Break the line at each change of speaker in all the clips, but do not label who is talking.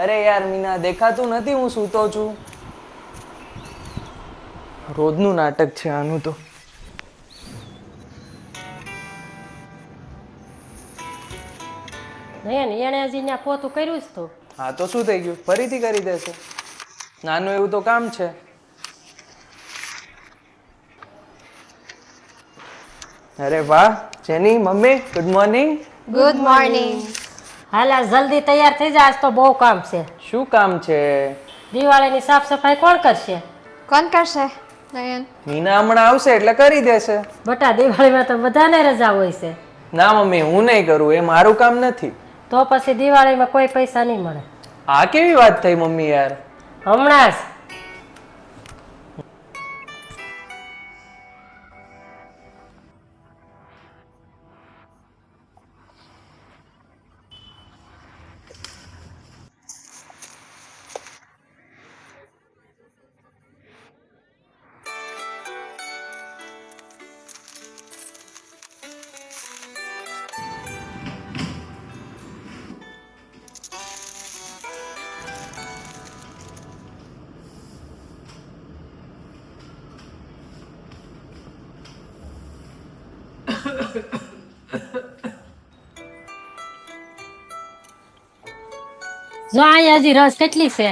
અરે યાર મીના, દેખાતું નથી હું સૂતો છું. રોજનું નાટક છે આનું તો.
નયન એને હજી ત્યાં પોતું કર્યું જ તો.
હા તો શું થઈ ગયું, ફરીથી કરી દેશે. નાનું એવું તો કામ છે. અરે વાહ, જેની mummy good morning.
Good morning. હાલા જલ્દી તૈયાર થઈ જા, આજ તો બહુ કામ છે.
શું કામ છે?
દિવાળીની સાફ સફાઈ કોણ કરશે?
કોણ કરશે? નયન.
મીના હમણાં આવશે એટલે કરી દેશે.
બટા દિવાળીમાં તો બધાને રજા હોય છે.
ના મમ્મી, હું નહીં કરું, એ મારું કામ નથી.
તો પછી દિવાળીમાં કોઈ પૈસા નહીં મળે.
આ કેવી વાત થઈ મમ્મી યાર.
હમણાં જ. જો અહીંયા હજી રસ કેટલી છે?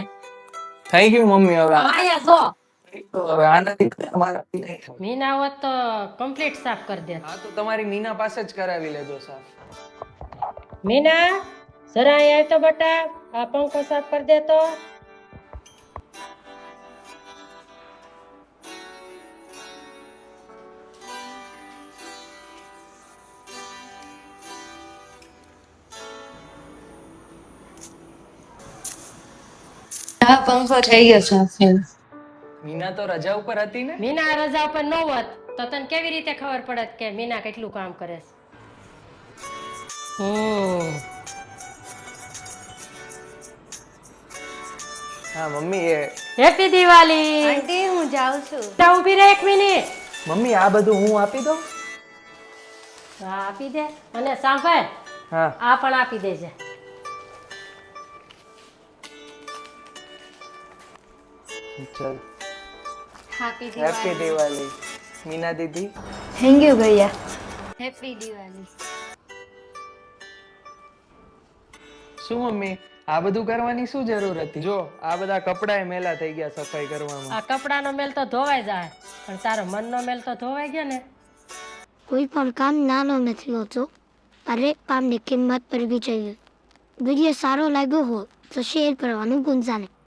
થઈ ગયું મમ્મી. હવે
અહીંયા જો
હવે આનાથી અમારાથી નહીં થાય.
મીના હોત તો કમ્પ્લીટ સાફ કરી દે.
હા તો તમારી મીના પાસે જ કરાવી લેજો સાફ.
મીના જરા અહીંયા આવ તો બટા, આ પંખો સાફ કરી દે તો.
હા, પંખો થઈ ગયો છે.
મીના તો રજા ઉપર હતી ને.
મીના રજા ઉપર ન હોત તો તને કેવી રીતે ખબર પડત કે મીના કેટલું કામ કરે છે?
હા મમ્મી, એ
હેપી દિવાળી.
આંટી હું જાઉં છું.
તા ઊભી રહે એક મિનિટ.
મમ્મી આ બધું હું આપી દઉં.
હા આપી દે. અને સાંભળ,
હા
આ પણ આપી દેજે.
ચલ.
Happy
happy Diwali Meena Didi.
Thank you Bhaiya. Happy Diwali.
શું મમ્મી, આ બધું કરવાની શું જરૂર હતી? જો આ બધા કપડાય મેલા થઈ ગયા સફાઈ કરવામાં.
આ કપડાનો મેલ તો ધોવાઈ જાય, પણ તારો મનનો મેલ તો ધોવાઈ ગયો ને.
કોઈ પણ કામ નાનો નથી હોતો. દરેક કામની કિંમત કરવી જોઈએ. વિડીયો સારો લાગ્યો હોય તો શેર કરવાનું ભૂલતા નહીં.